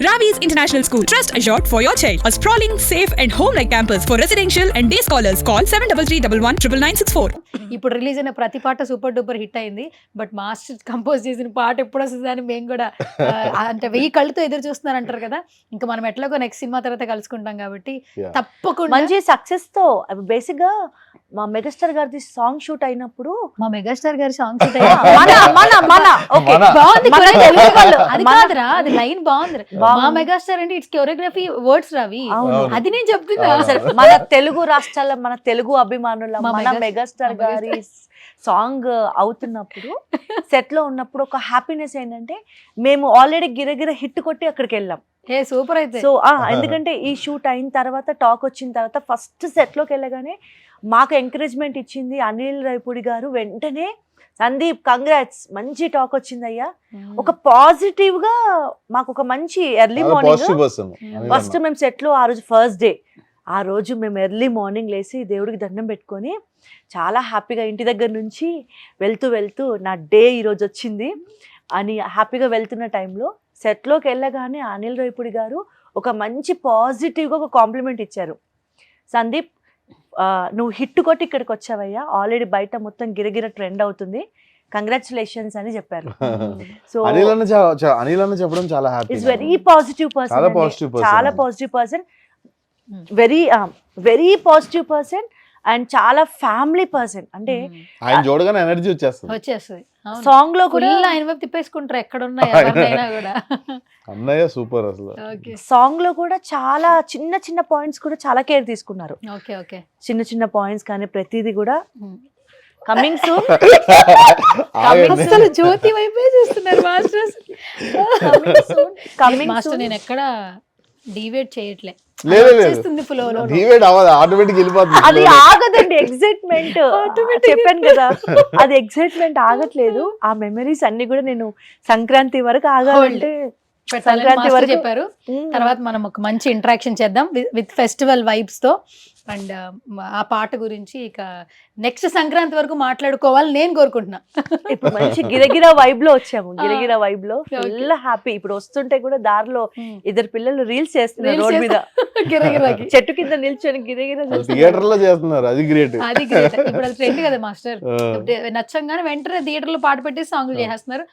Ravi's International School. Trust assured for your child. A sprawling, safe and home-like campus for residential and day scholars. Call 7331 ఇప్పుడు release అయిన ప్రతి పాట super duper hit అయింది. But master compose చేసిన పాట ఎప్పుడు వస్తుంది అని మేము కూడా అంటే 1000 కళ్ళతో ఎదురు చూస్తున్నారు అంటారు కదా. ఇంకా మనం ఎట్లాగో నెక్స్ట్ సినిమా తర్వాత కలుసుకుంటాం కాబట్టి తప్పకుండా మంచి సక్సెస్ తో బేసిక్ గా మా మెగాస్టార్ గారి సాంగ్ షూట్ అయినప్పుడు మా మెగాస్టార్ గారి సాంగ్ షూట్ అది కాదురా, అది లైన్ బాగుంది. మా మెగాస్టార్ అంటే ఇట్స్ కొరియోగ్రఫీ వర్డ్స్ రావి, అది నేను చెప్తున్నా. మన తెలుగు రాష్ట్రాల మన తెలుగు అభిమానుల మన మెగాస్టార్ గారి సాంగ్ అవుతున్నప్పుడు సెట్ లో ఉన్నప్పుడు ఒక హ్యాపీనెస్ ఏంటంటే మేము ఆల్రెడీ గిరగిర హిట్ కొట్టి అక్కడికి వెళ్ళాం. సూపర్ అయితే సో ఎందుకంటే ఈ షూట్ అయిన తర్వాత టాక్ వచ్చిన తర్వాత ఫస్ట్ సెట్ లోకి వెళ్ళగానే మాకు ఎంకరేజ్మెంట్ ఇచ్చింది అనిల్ రావిపూడి గారు. వెంటనే సందీప్ కంగ్రాట్స్, మంచి టాక్ వచ్చింది అయ్యా. ఒక పాజిటివ్ గా మాకు ఒక మంచి ఎర్లీ మార్నింగ్ ఫస్ట్ మేము సెట్ లో ఆ రోజు ఫస్ట్ డే ఆ రోజు మేము ఎర్లీ మార్నింగ్ లేసి దేవుడికి దండం పెట్టుకొని చాలా హ్యాపీగా ఇంటి దగ్గర నుంచి వెళ్తూ నా డే ఈరోజు వచ్చింది అని హ్యాపీగా వెళ్తున్న టైంలో సెట్లోకి వెళ్ళగానే అనిల్ రావిపూడి గారు ఒక మంచి పాజిటివ్గా ఒక కాంప్లిమెంట్ ఇచ్చారు. సందీప్ నువ్వు హిట్ కొట్టి ఇక్కడికి వచ్చావయ్యా, ఆల్రెడీ బయట మొత్తం గిరగిర ట్రెండ్ అవుతుంది, కంగ్రాచులేషన్స్ అని చెప్పారు. సో అనిల్ అన్న చెప్పడం చాలా happy. It's very positive person, చాలా positive person, very positive person and చాలా ఫ్యామిలీ పర్సన్. అంటే ఆయన చూడగానే ఎనర్జీ వచ్చేస్తుంది. సాంగ్ లో కూడా ఆయన వైపు తిప్పేసుకుంటారు ఎక్కడ ఉన్నా కూడా. అన్నయ్య సూపర్ అసలు. సాంగ్ లో కూడా చాలా చిన్న పాయింట్స్ కూడా చాలా కేర్ తీసుకున్నారు. చిన్న పాయింట్స్ కానీ ప్రతిదీ కూడా కమింగ్ సూన్. అసలు జ్యోతి వైపే చూస్తున్నారు మాస్టర్స్. కమింగ్ మాస్టర్ నేను ఎక్కడ డివేట్ చేయట్లే, అది ఆగదండి. ఎగ్జైట్మెంట్ చెప్పాను కదా, అది ఎగ్జైట్మెంట్ ఆగట్లేదు. ఆ మెమరీస్ అన్ని కూడా నేను సంక్రాంతి వరకు ఆగాలంటే సంక్రాంతి వరకు చెప్పారు. తర్వాత మనం ఒక మంచి ఇంటరాక్షన్ చేద్దాం విత్ ఫెస్టివల్ వైబ్స్ తో. అండ్ ఆ పాట గురించి ఇక నెక్స్ట్ సంక్రాంతి వరకు మాట్లాడుకోవాలని నేను కోరుకుంటున్నా. ఇప్పుడు మంచి గిరగిరా వైబ్ లో వచ్చాము, గిరగిరా వైబ్ లో ఫుల్ హ్యాపీ. ఇప్పుడు వస్తుంటే కూడా దారిలో ఇద్దరు పిల్లలు రీల్స్ చేస్తున్నారు రోడ్ మీద, చెట్టు కింద నిల్చొని గిరగిరా థియేటర్ లో చేస్తున్నారు. అది గ్రేట్, అది గ్రేట్. ఇప్పుడు అది ట్రెండ్ కదా మాస్టర్, నచ్చంగానే వెంటనే థియేటర్ లో పాట పెట్టి సాంగ్లు చేస్తున్నారు.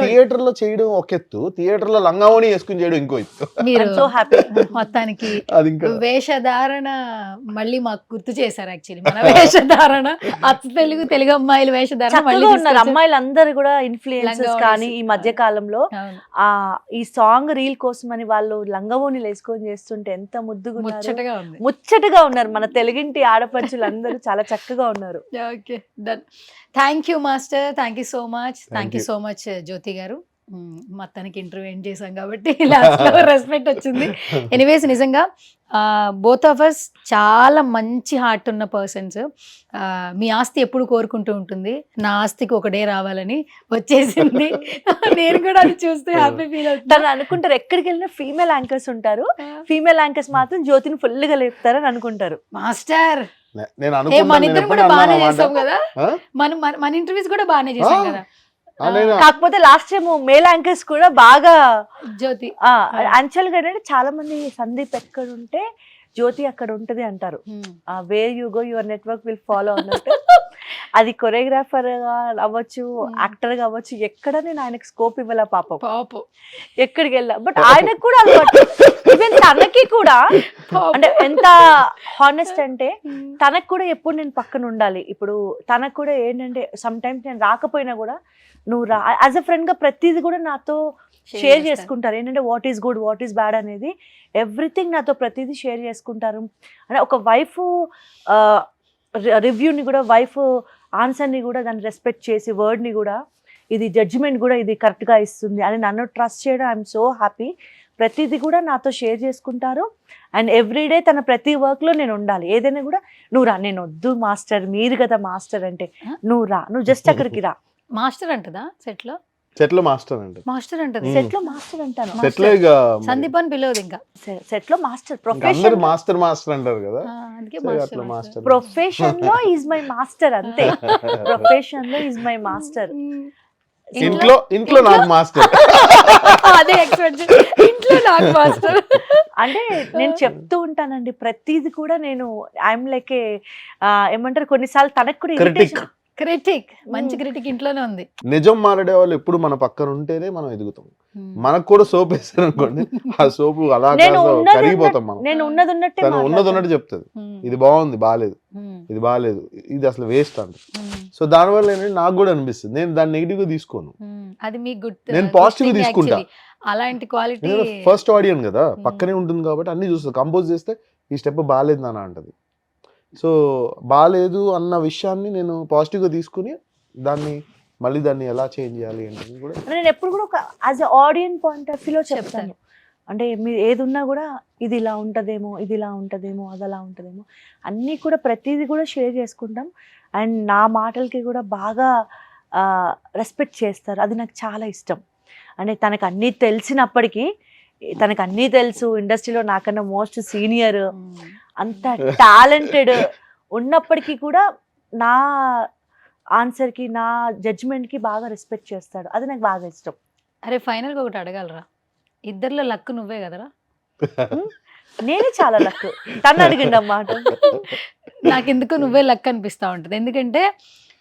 థియేటర్ లో చేయడం ఒక ఎత్తు, థియేటర్ లో లంగావోని వేసుకుని చేయడం ఇంకో ఎత్తు. మీరు సో హ్యాపీ. మొత్తానికి వేషధారణ మళ్ళీ మాకు గుర్తు చేశారు. యాక్చువల్లీ మన వేషధారణ తెలుగు అమ్మాయిల వేషధారణ మళ్ళీ ఉన్నారు. అమ్మాయిలు అందరు కూడా ఇన్ఫ్లుయెన్సర్స్ కానీ ఈ మధ్య కాలంలో ఈ సాంగ్ రీల్ కోసం అని వాళ్ళు లంగవోని వేసుకొని చేస్తుంటే ఎంత ముచ్చటగా ఉన్నారు. మన తెలుగింటి ఆడపడుచులు అందరూ చాలా చక్కగా ఉన్నారు. Okay done. Thank you master, thank you so much. Thank you so much Jyothi గారు. మొత్తానికి ఇంటర్వ్యూ ఎండ్ చేసాం కాబట్టి లాస్ట్ లో రెస్పెక్ట్ వచ్చింది. ఎనీవేస్ నిజంగా బోత్ ఆఫ్ అస్ చాలా మంచి హార్ట్ ఉన్న పర్సన్స్. మీ ఆస్తి ఎప్పుడు కోరుకుంటూ ఉంటుంది, నా ఆస్తికి ఒక డే రావాలని వచ్చేసింది. నేను కూడా అది చూస్తే హ్యాపీ ఫీల్ అవుతుంది. తను అనుకుంటారు ఎక్కడికి వెళ్ళినా ఫీమేల్ యాంకర్స్ ఉంటారు, ఫీమేల్ యాంకర్స్ మాత్రం జ్యోతిని ఫుల్ గా లేపుతారని అనుకుంటారు. మాస్టర్ మన ఇద్దరు కూడా బాగానే చేస్తాం కదా, మన ఇంటర్వ్యూస్ కూడా బాగానే చేసాం కదా. కాకపోతే లాస్ట్ టైం మేల్ యాంకర్స్ కూడా బాగా జ్యోతి యాక్చువల్ గా ఏంటంటే చాలా మంది సందీప్ ఎక్కడ ఉంటే జ్యోతి అక్కడ ఉంటది అంటారు. Where you go your network will follow అన్నట్టు. అది కొరియోగ్రాఫర్ గా అవ్వచ్చు, యాక్టర్ గా అవ్వచ్చు, ఎక్కడ నేను ఆయనకు స్కోప్ ఇవ్వాల పాపం ఎక్కడికి వెళ్ళా. బట్ ఆయనకు కూడా అలవాటు, ఈవెన్ తనకి కూడా. అంటే ఎంత హానెస్ట్ అంటే తనకు కూడా ఎప్పుడు నేను పక్కన ఉండాలి. ఇప్పుడు తనకు కూడా ఏంటంటే సమ్ టైమ్స్ నేను రాకపోయినా కూడా నువ్వు రా యాజ్ అ ఫ్రెండ్ గా ప్రతిదీ కూడా నాతో షేర్ చేసుకుంటారు. ఏంటంటే what is good, what is bad అనేది ఎవ్రీథింగ్ నాతో ప్రతిదీ షేర్ చేసుకుంటారు. అంటే ఒక వైఫ్ రివ్యూని కూడా, వైఫ్ ఆన్సర్ని కూడా దాన్ని రెస్పెక్ట్ చేసి, వర్డ్ని కూడా, ఇది జడ్జిమెంట్ కూడా ఇది కరెక్ట్గా ఇస్తుంది అని నన్ను ట్రస్ట్ చేయడం ఐఎమ్ సో హ్యాపీ. ప్రతిదీ కూడా నాతో షేర్ చేసుకుంటారు. అండ్ ఎవ్రీడే తన ప్రతి వర్క్లో నేను ఉండాలి. ఏదైనా కూడా నువ్వు రా, నేను వద్దు మాస్టర్, మీరు కదా మాస్టర్ అంటే, నువ్వు రా, నువ్వు జస్ట్ అక్కడికి రా. మాస్టర్ అంటదా సెట్లో? సెట్లో మాస్టర్ అంటే మాస్టర్ అంటది. సెట్లో మాస్టర్ అంటాను. సెట్లో ఇక సందీప్ అని పిలవదు, ఇంకా సెట్లో మాస్టర్. ప్రొఫెషన్ మాస్టర్ అంటారు కదా, మాస్టర్. ప్రొఫెషన్ లో ఈజ్ మై మాస్టర్ అంతే. ప్రొఫెషన్ లో ఈజ్ మై మాస్టర్. ఇంట్లో నాకు మాస్టర్. అదే ఎక్స్పెక్ట్. ఇంట్లో నాకు మాస్టర్. అంటే నేను చెప్తూ ఉంటానండి ప్రతిది కూడా. నేను ఐఎమ్ లైక్ ఏమంటారు, కొన్నిసార్లు తనకు కూడా Critic. irritation. క్రిటిక్, మంచి క్రిటిక్ ఇంట్లోనే ఉంది. నిజం మాట్లాడే వాళ్ళు ఎప్పుడు మన పక్కన ఉంటేనే మనం ఎదుగుతాం. మనకు కూడా సోప్ వేస్తారు అనుకోండి, ఆ సోపు అలా నేను ఉన్నది కరిగిపోతాం మనం. నేను ఉన్నది ఉన్నట్టే తను ఉన్నది మాట్లాడతాను. ఉన్నట్టు చెప్తుంది, ఇది బాగుంది, బాగాలేదు, ఇది బాగాలేదు, ఇది అసలు వేస్ట్ అంట. సో దానివల్ల ఏంటంటే నాకు కూడా అనిపిస్తుంది, నేను దాన్ని నెగిటివ్ గా తీసుకోను, అది మీ గుడ్. నేను పాజిటివ్ గా తీసుకుంటా. అలాంటి క్వాలిటీ. నేను ఫస్ట్ ఆడియన్ కదా, పక్కనే ఉంటుంది కాబట్టి అన్ని చూస్తుంది. కంపోజ్ చేస్తే ఈ స్టెప్ బాగాలేదు నాన్న అంటది. సో బాగాలేదు అన్న విషయాన్ని నేను పాజిటివ్ గా తీసుకుని మళ్ళీ దాన్ని ఎలా చేంజ్ చేయాలి అంటే కూడా నేను ఎప్పుడు కూడా ఒక as a audience point of వ్యూలో చెప్తాను. అంటే మీరు ఏది ఉన్నా కూడా ఇది ఇలా ఉంటుందేమో, ఇది ఇలా ఉంటుందేమో, అది అలా ఉంటుందేమో, అన్నీ కూడా ప్రతిదీ కూడా షేర్ చేసుకుంటాం. అండ్ నా మాటలకి కూడా బాగా రెస్పెక్ట్ చేస్తారు. అది నాకు చాలా ఇష్టం. అంటే తనకు అన్నీ తెలిసినప్పటికీ, తనకు అన్నీ తెలుసు, ఇండస్ట్రీలో నాకన్నా మోస్ట్ సీనియర్, అంత టాలెంటెడ్ ఉన్నప్పటికీ కూడా నా ఆన్సర్కి, నా జడ్జ్మెంట్కి బాగా రెస్పెక్ట్ చేస్తాడు. అది నాకు బాగా ఇష్టం. అరే ఫైనల్ గా ఒకటి అడగలరా, ఇద్దరిలో లక్ నువ్వే కదరా? నేనే చాలా లక్. తను అడిగిండు అన్నమాట. నాకు ఎందుకు నువ్వే లక్ అనిపిస్తా ఉంటుంది. ఎందుకంటే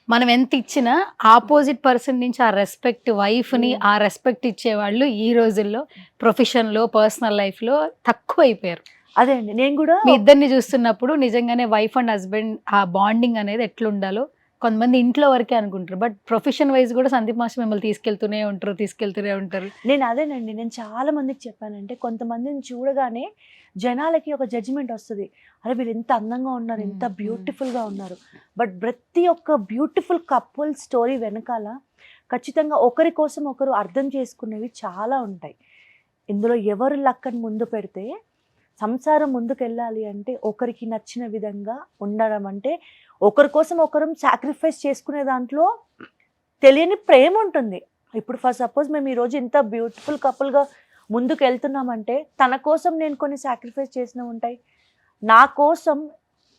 మనం ఎంత ఇచ్చినా ఆపోజిట్ పర్సన్ నుంచి ఆ రెస్పెక్ట్, వైఫ్ని ఆ రెస్పెక్ట్ ఇచ్చేవాళ్ళు ఈ రోజుల్లో ప్రొఫెషన్లో, పర్సనల్ లైఫ్లో తక్కువ అయిపోయారు. అదే అండి, నేను కూడా మీ ఇద్దరిని చూస్తున్నప్పుడు నిజంగానే వైఫ్ అండ్ హస్బెండ్ ఆ బాండింగ్ అనేది ఎట్లుండాలో కొంతమంది ఇంట్లో వరకే అనుకుంటారు, బట్ ప్రొఫెషన్ వైజ్ కూడా సందీప్ మాస్టర్ మిమ్మల్ని తీసుకెళ్తూనే ఉంటారు. నేను అదేనండి, నేను చాలా మందికి చెప్పానంటే, కొంతమందిని చూడగానే జనాలకి ఒక జడ్జిమెంట్ వస్తుంది, అరే వీళ్ళు ఎంత అందంగా ఉన్నారు, ఎంత బ్యూటిఫుల్గా ఉన్నారు. బట్ ప్రతి ఒక్క బ్యూటిఫుల్ కపుల్ స్టోరీ వెనకాల ఖచ్చితంగా ఒకరి కోసం ఒకరు అర్థం చేసుకునేవి చాలా ఉంటాయి. ఇందులో ఎవరు లక్కని ముందు పెడితే, సంసారం ముందుకు వెళ్ళాలి అంటే ఒకరికి నచ్చిన విధంగా ఉండడం, అంటే ఒకరి కోసం ఒకరు సాక్రిఫైస్ చేసుకునే దాంట్లో తెలియని ప్రేమ ఉంటుంది. ఇప్పుడు ఫర్ సపోజ్ మేము ఈరోజు ఇంత బ్యూటిఫుల్ కపుల్గా ముందుకు వెళ్తున్నామంటే, తన కోసం నేను కొన్ని సాక్రిఫైస్ చేసినవి ఉంటాయి, నా కోసం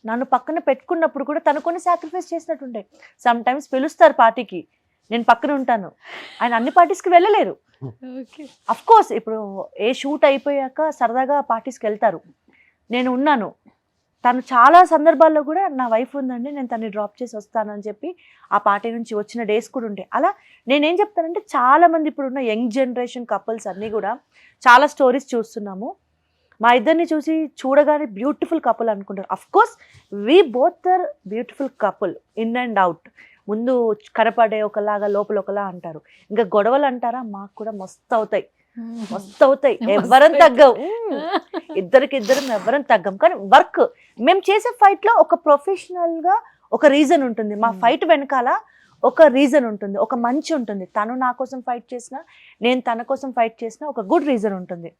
నన్ను పక్కన పెట్టుకున్నప్పుడు కూడా తను కొన్ని సాక్రిఫైస్ చేసినట్టు ఉంటాయి. సమ్ టైమ్స్ పిలుస్తారు పార్టీకి, నేను పక్కన ఉంటాను, ఆయన అన్ని పార్టీస్కి వెళ్ళలేరు. అఫ్ కోర్స్ ఇప్పుడు ఏ షూట్ అయిపోయాక సరదాగా పార్టీస్కి వెళ్తారు, నేను ఉన్నాను. తను చాలా సందర్భాల్లో కూడా నా వైఫ్ ఉందండి, నేను తనని డ్రాప్ చేసి వస్తానని చెప్పి ఆ పార్టీ నుంచి వచ్చిన డేస్ కూడా ఉంటాయి. అలా నేనేం చెప్తానంటే, చాలామంది ఇప్పుడున్న యంగ్ జనరేషన్ కపుల్స్ అన్నీ కూడా చాలా స్టోరీస్ చూస్తున్నాము. మా ఇద్దరిని చూడగానే బ్యూటిఫుల్ కపుల్ అనుకుంటారు. Of course we both are beautiful couple in and out. ముందు కనపడే ఒకలాగా, లోపల ఒకలా అంటారు. ఇంకా గొడవలు అంటారా, మాకు కూడా మస్తు అవుతాయి. ఎవరం తగ్గం, ఇద్దరికిద్దరం ఎవరం తగ్గం. కానీ వర్క్ మేము చేసే ఫైట్ లో ఒక ప్రొఫెషనల్ గా ఒక రీజన్ ఉంటుంది. మా ఫైట్ వెనకాల ఒక రీజన్ ఉంటుంది, ఒక మంచి ఉంటుంది. తను నా కోసం ఫైట్ చేసినా, నేను తన కోసం ఫైట్ చేసినా ఒక గుడ్ రీజన్ ఉంటుంది.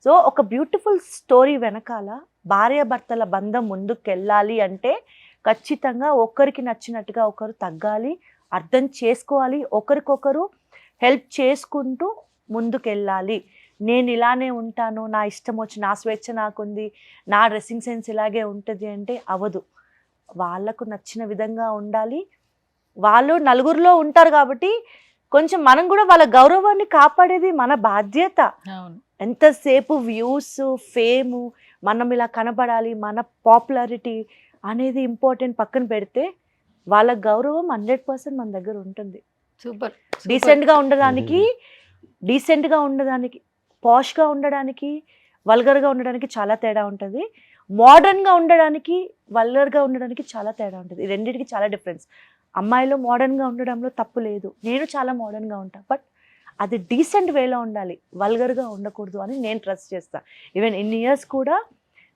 సో ఒక బ్యూటిఫుల్ స్టోరీ వెనకాల భార్యాభర్తల బంధం ముందుకు వెళ్ళాలి అంటే ఖచ్చితంగా ఒకరికి నచ్చినట్టుగా ఒకరు తగ్గాలి, అర్థం చేసుకోవాలి, ఒకరికొకరు హెల్ప్ చేసుకుంటూ ముందుకెళ్ళాలి. నేను ఇలానే ఉంటాను, నా ఇష్టం వచ్చి, నా స్వేచ్ఛ నాకుంది, నా డ్రెస్సింగ్ సెన్స్ ఇలాగే ఉంటుంది అంటే అవ్వదు. వాళ్ళకు నచ్చిన విధంగా ఉండాలి. వాళ్ళు నలుగురిలో ఉంటారు కాబట్టి కొంచెం మనం కూడా వాళ్ళ గౌరవాన్ని కాపాడేది మన బాధ్యత. ఎంతసేపు వ్యూస్, ఫేము, మనం ఇలా కనబడాలి, మన పాపులారిటీ అనేది ఇంపార్టెంట్ పక్కన పెడితే, వాళ్ళ గౌరవం 100% మన దగ్గర ఉంటుంది. సూపర్. డీసెంట్గా ఉండడానికి, పాష్గా ఉండడానికి, వల్గర్గా ఉండడానికి చాలా తేడా ఉంటుంది. మోడర్న్గా ఉండడానికి, వల్గర్గా ఉండడానికి చాలా తేడా ఉంటుంది. ఈ రెండింటికి చాలా డిఫరెన్స్. అమ్మాయిలో మోడర్న్గా ఉండడంలో తప్పు లేదు, నేను చాలా మోడర్న్గా ఉంటాను, బట్ అది డీసెంట్ వేలో ఉండాలి, వల్గర్గా ఉండకూడదు అని నేను ట్రస్ట్ చేస్తాను. ఈవెన్ ఇన్ని ఇయర్స్ కూడా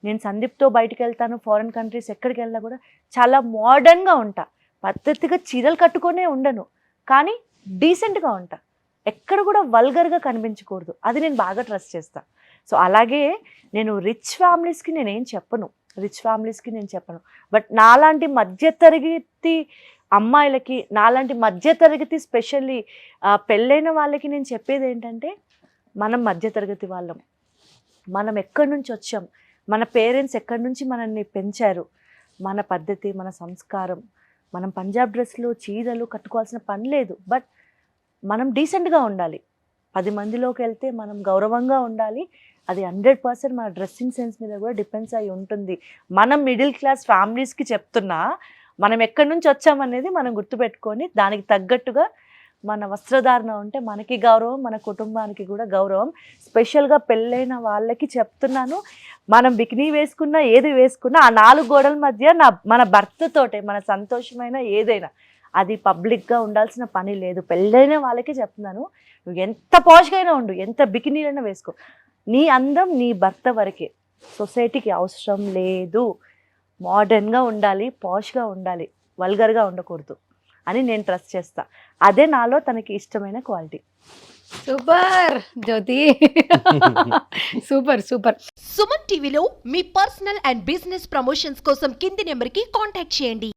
నేను సందీప్తో బయటికి వెళ్తాను, ఫారిన్ కంట్రీస్ ఎక్కడికి వెళ్ళినా కూడా చాలా మోడర్న్గా ఉంటా. పద్ధతిగా చీరలు కట్టుకొనే ఉండను, కానీ డీసెంట్గా ఉంటా. ఎక్కడ కూడా వల్గర్గా కనిపించకూడదు, అది నేను బాగా ట్రస్ట్ చేస్తాను. సో అలాగే నేను రిచ్ ఫ్యామిలీస్కి నేను చెప్పను, బట్ నాలాంటి మధ్యతరగతి అమ్మాయిలకి, నాలాంటి మధ్యతరగతి స్పెషల్లీ పెళ్ళైన వాళ్ళకి నేను చెప్పేది ఏంటంటే, మనం మధ్యతరగతి వాళ్ళం, మనం ఎక్కడి నుంచి వచ్చాం, మన పేరెంట్స్ ఎక్కడి నుంచి మనల్ని పెంచారు, మన పద్ధతి, మన సంస్కారం. మనం పంజాబ్ డ్రెస్లు, చీరలు కట్టుకోవాల్సిన పని లేదు, బట్ మనం డీసెంట్గా ఉండాలి. 10 మందిలోకి వెళ్తే మనం గౌరవంగా ఉండాలి, అది 100% మన డ్రెస్సింగ్ సెన్స్ మీద కూడా డిపెండ్స్ అయి ఉంటుంది. మనం మిడిల్ క్లాస్ ఫ్యామిలీస్కి చెప్తున్నా, మనం ఎక్కడి నుంచి వచ్చామనేది మనం గుర్తుపెట్టుకొని దానికి తగ్గట్టుగా మన వస్త్రధారణ ఉంటే మనకి గౌరవం, మన కుటుంబానికి కూడా గౌరవం. స్పెషల్గా పెళ్ళైన వాళ్ళకి చెప్తున్నాను, మనం బికినీ వేసుకున్నా ఏది వేసుకున్నా ఆ 4 గోడల మధ్య మన భర్తతోటే మన సంతోషమైన ఏదైనా అది పబ్లిక్గా ఉండాల్సిన పని లేదు. పెళ్ళైన వాళ్ళకి చెప్తున్నాను, నువ్వు ఎంత పాష్గా అయినా ఉండు, ఎంత బికినీలైనా వేసుకో, నీ అందం నీ భర్త వరకే, సొసైటీకి అవసరం లేదు. మోడర్న్గా ఉండాలి, పాష్గా ఉండాలి, వల్గర్గా ఉండకూడదు అని నేను ట్రస్ట్ చేస్తా. అదే నాలో తనకి ఇష్టమైన quality. Super Jyothi. Super super. Suman టీవీలో మీ పర్సనల్ అండ్ బిజినెస్ ప్రమోషన్స్ కోసం కింది నెంబర్కి కాంటాక్ట్ చేయండి.